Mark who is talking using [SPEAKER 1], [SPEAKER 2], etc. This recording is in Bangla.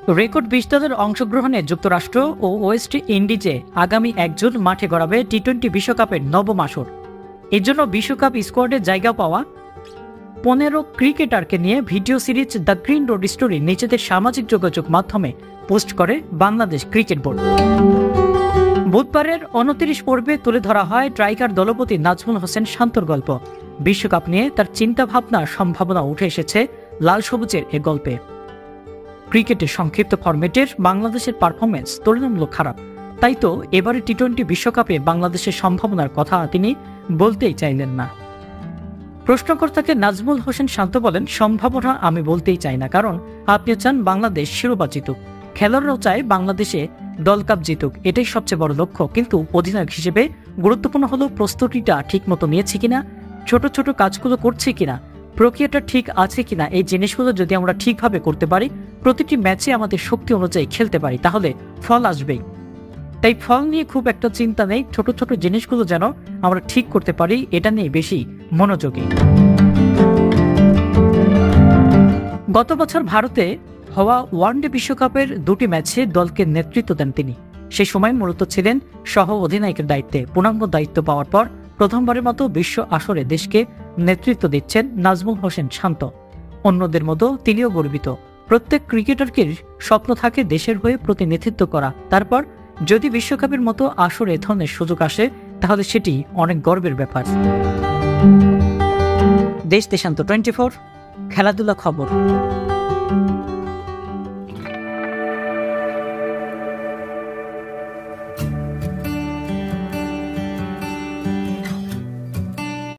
[SPEAKER 1] রেকর্ড 20 দলের অংশগ্রহণে যুক্তরাষ্ট্র ও ওয়েস্ট ইন্ডিজে আগামী 1 জুন মাঠে গড়াবে টি-20 বিশ্বকাপের নবম আসর। এর জন্য বিশ্বকাপ স্কোয়াডে জায়গা পাওয়া 15 ক্রিকেটারকে নিয়ে video series the green road story নিজেদের সামাজিক যোগাযোগ মাধ্যমে পোস্ট করে বাংলাদেশ ক্রিকেট বোর্ড। বুধবারের 29 পর্বে তুলে ধরা হয় ট্রাইকার দলপতি নাজমুল হোসেন শান্তর গল্প। বিশ্বকাপ নিয়ে তার চিন্তা ভাবনা সম্ভাবনা উঠে এসেছে লাল সবুজের এ গল্পে। ক্রিকেটের সংক্ষিপ্ত ফরম্যাটের বাংলাদেশের পারফরমেন্স তুলনামূলক খারাপ, তাই তো এবারে টি-20 বিশ্বকাপে বাংলাদেশের সম্ভাবনার কথা তিনি বলতেই চাইলেন না। প্রশ্নকর্তাকে নাজমুল হোসেন শান্ত বলেন, সম্ভাবনা আমি বলতেই চাই না, কারণ আপনি চান বাংলাদেশ শিরোপা জিতুক, খেলোয়াড়রাও চায় বাংলাদেশে দল কাপ জিতুক, এটাই সবচেয়ে বড় লক্ষ্য। কিন্তু অধিনায়ক হিসেবে গুরুত্বপূর্ণ হলো প্রস্তুতিটা ঠিক মতো নিয়েছি কিনা, ছোট ছোট কাজগুলো করছি কিনা, প্রক্রিয়াটা ঠিক আছে কিনা। এই জিনিসগুলো যদি আমরা ঠিকভাবে করতে পারি, প্রতিটি ম্যাচে আমাদের শক্তি অনুযায়ী খেলতে পারি, তাহলে ফল আসবেই। তাই ফল নিয়ে খুব একটা চিন্তা নেই, ছোট ছোট জিনিসগুলো যেন আমরা ঠিক করতে পারি, এটা নিয়ে বেশি মনোযোগী। গত বছর ভারতে হওয়া ওয়ানডে বিশ্বকাপের 2টি ম্যাচে দলকে নেতৃত্ব দেন তিনি। সেই সময় মূলত ছিলেন সহ অধিনায়কের দায়িত্বে। পূর্ণাঙ্গ দায়িত্ব পাওয়ার পর প্রথমবারের মতো বিশ্ব আসরে দেশকে নেতৃত্ব দিচ্ছেন নাজমুল হোসেন শান্ত। অন্যদের মতো তিনিও গর্বিত। প্রত্যেক ক্রিকেটারকে স্বপ্ন থাকে দেশের হয়ে প্রতিনিধিত্ব করা। তারপর যদি বিশ্বকাপের মতো আসরে এ ধরনের সুযোগ আসে, তাহলে সেটি অনেক গর্বের ব্যাপার। দেশ দেশান্তর 24 খেলাধুলা খবর।